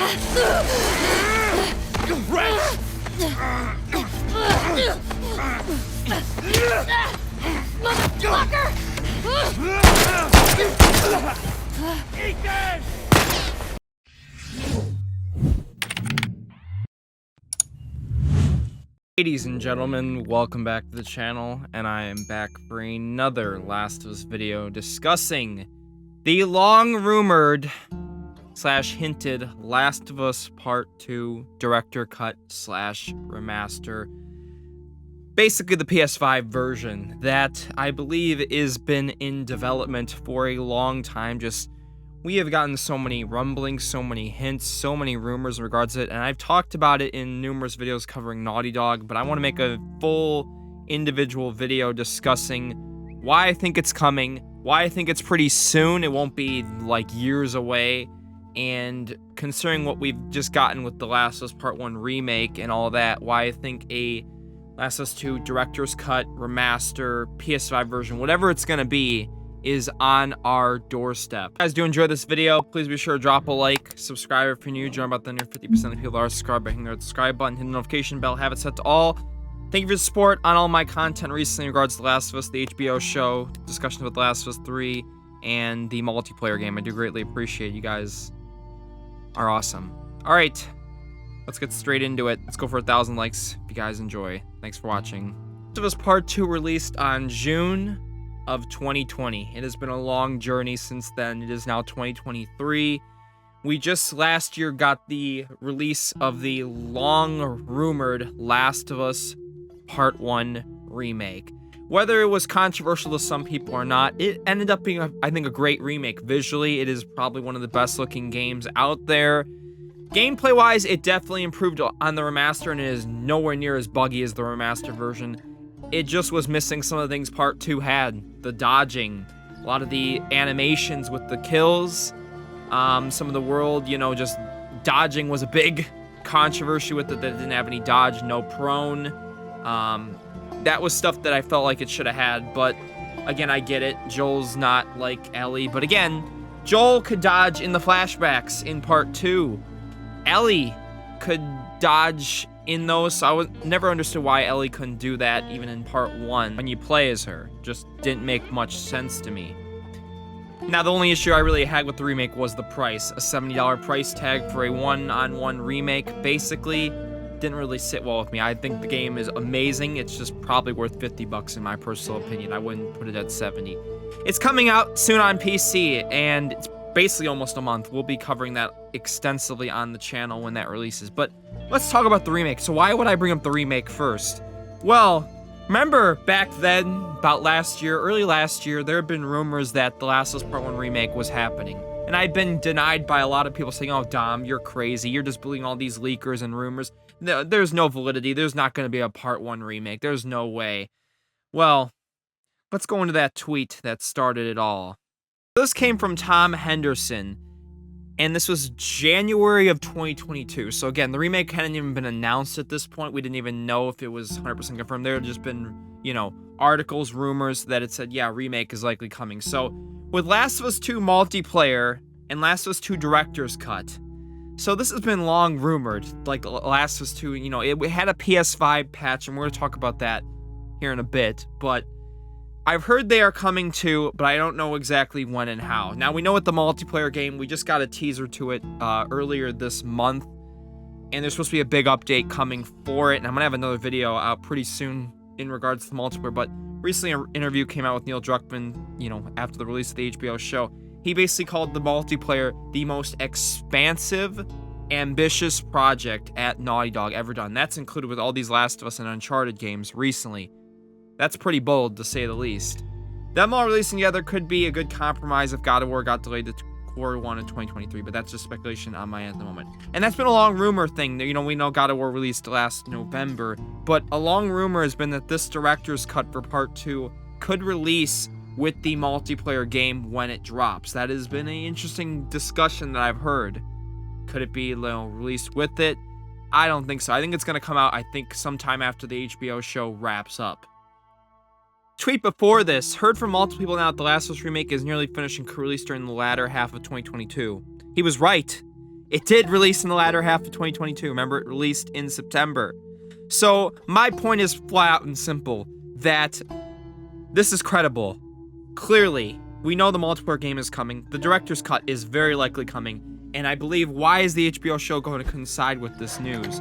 Motherfucker! Eat that! Ladies and gentlemen, welcome back to the channel, and I am back for another Last of Us video discussing the long-rumored / hinted Last of Us Part 2 Director Cut / Remaster. Basically the PS5 version that I believe has been in development for a long time. We have gotten so many rumblings, so many hints, so many rumors in regards to it, and I've talked about it in numerous videos covering Naughty Dog, but I want to make a full individual video discussing why I think it's coming, why I think it's pretty soon, it won't be like years away, and considering what we've just gotten with The Last of Us Part 1 Remake and all that, why I think a Last of Us 2 Director's Cut, Remaster, PS5 version, whatever it's going to be, is on our doorstep. If you guys do enjoy this video, please be sure to drop a like, subscribe if you're new, join about the near 50% of the people that are subscribed by hitting the subscribe button, hit the notification bell, have it set to all. Thank you for the support on all my content recently in regards to The Last of Us, the HBO show, discussions with The Last of Us 3, and the multiplayer game. I do greatly appreciate it. You guys are awesome. Alright, let's get straight into it. Let's go for 1,000 likes if you guys enjoy. Thanks for watching. Last of Us Part 2 released on June of 2020. It has been a long journey since then. It is now 2023. We just last year got the release of the long-rumored Last of Us Part 1 Remake. Whether it was controversial to some people or not, it ended up being, I think, a great remake. Visually, it is probably one of the best-looking games out there. Gameplay-wise, it definitely improved on the remaster, and it is nowhere near as buggy as the remaster version. It just was missing some of the things Part 2 had. The dodging, a lot of the animations with the kills, some of the world, you know, just dodging was a big controversy with it, that it didn't have any dodge, no prone. That was stuff that I felt like it should have had, but again, I get it. Joel's not like Ellie, but again, Joel could dodge in the flashbacks in Part 2. Ellie could dodge in those, so I never understood why Ellie couldn't do that even in Part 1 when you play as her. Just didn't make much sense to me. Now, the only issue I really had with the remake was the price. A $70 price tag for a one-on-one remake basically didn't really sit well with me. I think the game is amazing. It's just probably worth 50 bucks in my personal opinion. I wouldn't put it at 70. It's coming out soon on PC, and it's basically almost a month. We'll be covering that extensively on the channel when that releases. But let's talk about the remake. So why would I bring up the remake first? Well, remember back then, about last year, early last year, there had been rumors that The Last of Us Part 1 Remake was happening. And I'd been denied by a lot of people saying, oh, Dom, you're crazy. You're just believing all these leakers and rumors. No, there's no validity. There's not going to be a Part 1 remake. There's no way. Well, let's go into that tweet that started it all. This came from Tom Henderson, and this was January of 2022. So again, the remake hadn't even been announced at this point. We didn't even know if it was 100% confirmed. There had just been, you know, articles, rumors that it said, yeah, remake is likely coming. So with Last of Us 2 multiplayer and Last of Us 2 Director's Cut, so this has been long rumored, like Last of Us 2, you know, it had a PS5 patch, and we're going to talk about that here in a bit, but I've heard they are coming too, but I don't know exactly when and how. Now, we know with the multiplayer game, we just got a teaser to it earlier this month, and there's supposed to be a big update coming for it, and I'm going to have another video out pretty soon in regards to the multiplayer, but recently an interview came out with Neil Druckman, you know, after the release of the HBO show. He basically called the multiplayer the most expansive, ambitious project at Naughty Dog ever done. That's included with all these Last of Us and Uncharted games recently. That's pretty bold, to say the least. Them all releasing together could be a good compromise if God of War got delayed to Q1 of 2023, but that's just speculation on my end at the moment. And that's been a long rumor thing. You know, we know God of War released last November, but a long rumor has been that this director's cut for Part 2 could release with the multiplayer game when it drops. That has been an interesting discussion that I've heard. Could it be, you know, released with it? I don't think so. I think it's going to come out, I think, sometime after the HBO show wraps up. Tweet before this, heard from multiple people now that The Last of Us Remake is nearly finished and could release during the latter half of 2022. He was right. It did release in the latter half of 2022. Remember, it released in September. So my point is flat out and simple that this is credible. Clearly, we know the multiplayer game is coming. The director's cut is very likely coming. And I believe, why is the HBO show going to coincide with this news?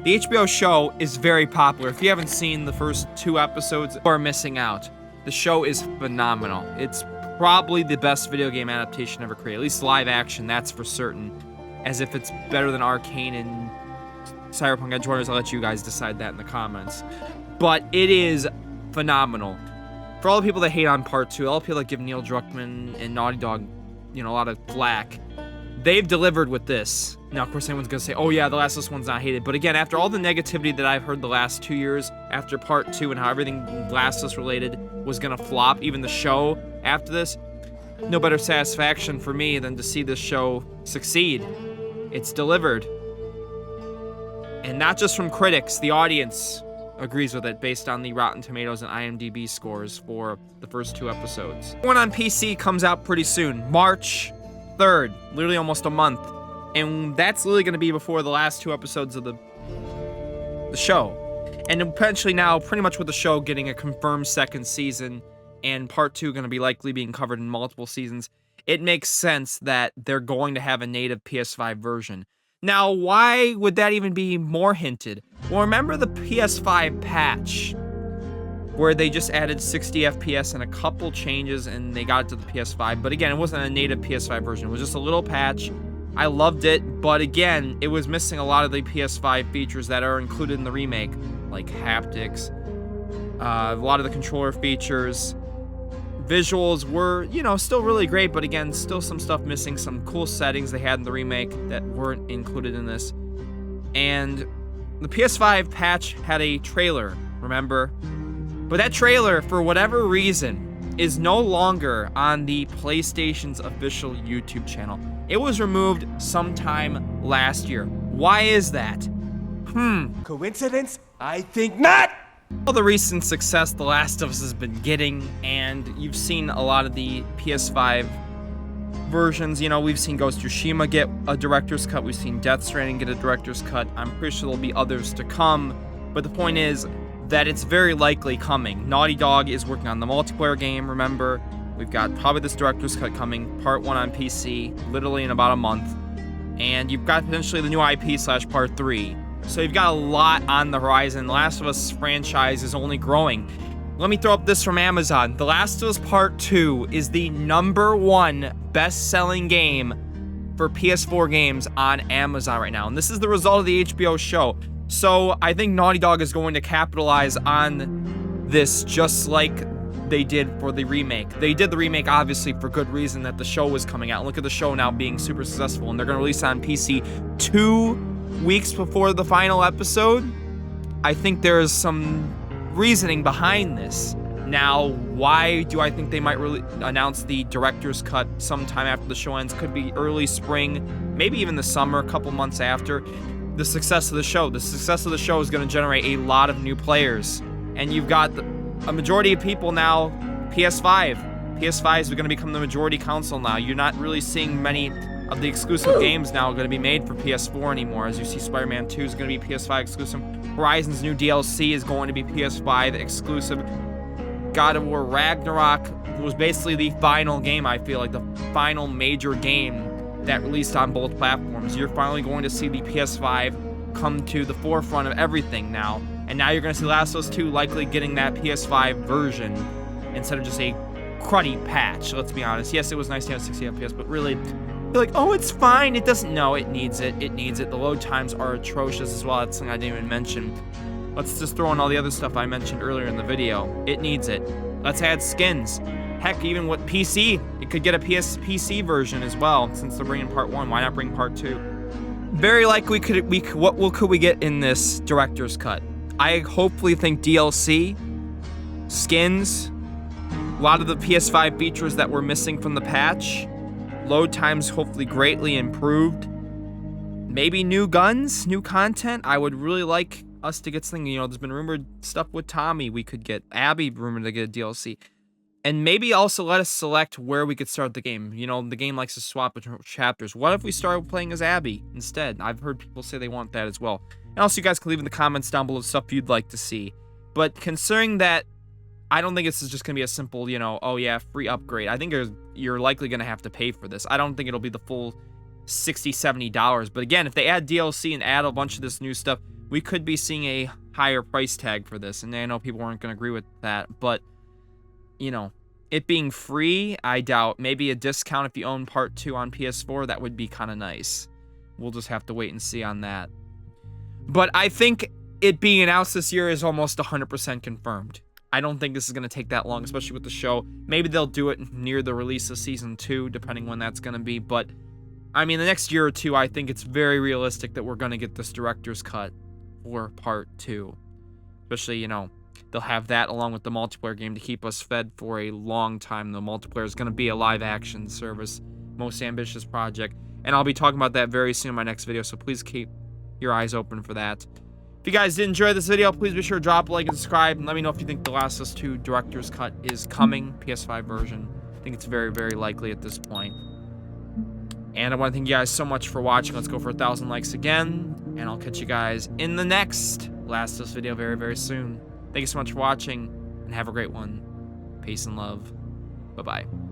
The HBO show is very popular. If you haven't seen the first 2 episodes, you are missing out. The show is phenomenal. It's probably the best video game adaptation ever created. At least live action, that's for certain. As if it's better than Arcane and Cyberpunk Edge Runners, I'll let you guys decide that in the comments. But it is phenomenal. For all the people that hate on Part 2, all the people that give Neil Druckman and Naughty Dog, a lot of flack, they've delivered with this. Now, of course, anyone's gonna say, oh yeah, the Last of Us one's not hated. But again, after all the negativity that I've heard the last 2 years, after Part 2 and how everything Last of Us related was gonna flop, even the show after this, no better satisfaction for me than to see this show succeed. It's delivered. And not just from critics, the audience agrees with it based on the Rotten Tomatoes and IMDb scores for the first 2 episodes. One on PC comes out pretty soon, March 3rd, literally almost a month. And that's literally going to be before the last 2 episodes of the show. And eventually now, pretty much with the show getting a confirmed 2nd season and Part 2 going to be likely being covered in multiple seasons, it makes sense that they're going to have a native PS5 version. Now, why would that even be more hinted? Well, remember the PS5 Patch, where they just added 60 FPS and a couple changes and they got it to the PS5. But again, it wasn't a native PS5 version. It was just a little patch. I loved it, but again, it was missing a lot of the PS5 features that are included in the remake, like haptics, a lot of the controller features. Visuals were, still really great, but again, still some stuff missing, some cool settings they had in the remake that weren't included in this. And the PS5 patch had a trailer, remember? But that trailer, for whatever reason, is no longer on the PlayStation's official YouTube channel. It was removed sometime last year. Why is that? Coincidence? I think not! All the recent success The Last of Us has been getting, and you've seen a lot of the PS5 versions. We've seen Ghost of Tsushima get a director's cut. We've seen Death Stranding get a director's cut. I'm pretty sure there'll be others to come. But the point is that it's very likely coming. Naughty Dog is working on the multiplayer game, remember? We've got probably this director's cut coming, Part 1 on PC, literally in about a month. And you've got potentially the new IP/Part 3. So you've got a lot on the horizon. The Last of Us franchise is only growing. Let me throw up this from Amazon. The Last of Us Part 2 is the #1 best-selling game for PS4 games on Amazon right now. And this is the result of the HBO show. So I think Naughty Dog is going to capitalize on this just like they did for the remake. They did the remake, obviously, for good reason, that the show was coming out. Look at the show now being super successful, and they're going to release it on PC 2 weeks before the final episode. I think there is some reasoning behind this. Now, why do I think they might really announce the director's cut sometime after the show ends? Could be early spring, maybe even the summer, a couple months after. The success of the show. The success of the show is going to generate a lot of new players. And you've got a majority of people now, PS5. PS5 is going to become the majority console now. You're not really seeing many of the exclusive games now going to be made for PS4 anymore. As you see, Spider-Man 2 is going to be PS5 exclusive. Horizon's new DLC is going to be PS5 exclusive. God of War Ragnarok was basically the final game, I feel like, the final major game that released on both platforms. You're finally going to see the PS5 come to the forefront of everything now. And now you're going to see Last of Us 2 likely getting that PS5 version instead of just a cruddy patch, let's be honest. Yes, it was nice to have 60 FPS, but really, you're like, oh, it's fine. It doesn't. No, it needs it. It needs it. The load times are atrocious as well. That's something I didn't even mention. Let's just throw in all the other stuff I mentioned earlier in the video. It needs it. Let's add skins. Heck, even with PC, it could get a PC version as well, since they're bringing Part 1. Why not bring Part 2? Very likely, could we get in this director's cut? I hopefully think DLC, skins, a lot of the PS5 features that were missing from the patch, load times hopefully greatly improved, maybe new guns, new content. I would really like us to get something. There's been rumored stuff with Tommy we could get. Abby rumored to get a DLC. And maybe also let us select where we could start the game. You know, the game likes to swap between chapters. What if we started playing as Abby instead? I've heard people say they want that as well. And also, you guys can leave in the comments down below stuff you'd like to see. But considering that, I don't think this is just going to be a simple, you know, oh yeah, free upgrade. I think you're likely going to have to pay for this. I don't think it'll be the full $60, $70. But again, if they add DLC and add a bunch of this new stuff, we could be seeing a higher price tag for this. And I know people aren't going to agree with that, but you know, it being free, I doubt. Maybe a discount if you own Part 2 on PS4, that would be kind of nice. We'll just have to wait and see on that. But I think it being announced this year is almost 100% confirmed. I don't think this is going to take that long, especially with the show. Maybe they'll do it near the release of Season 2, depending when that's going to be. But, I mean, the next year or two, I think it's very realistic that we're going to get this director's cut for Part 2. Especially, you know, they'll have that along with the multiplayer game to keep us fed for a long time. The multiplayer is going to be a live-action service, most ambitious project. And I'll be talking about that very soon in my next video, so please keep your eyes open for that. If you guys did enjoy this video, please be sure to drop a like and subscribe. And let me know if you think The Last of Us 2 Director's Cut is coming, PS5 version. I think it's very, very likely at this point. And I want to thank you guys so much for watching. Let's go for 1,000 likes again. And I'll catch you guys in the next Last of Us video very, very soon. Thank you so much for watching, and have a great one. Peace and love. Bye-bye.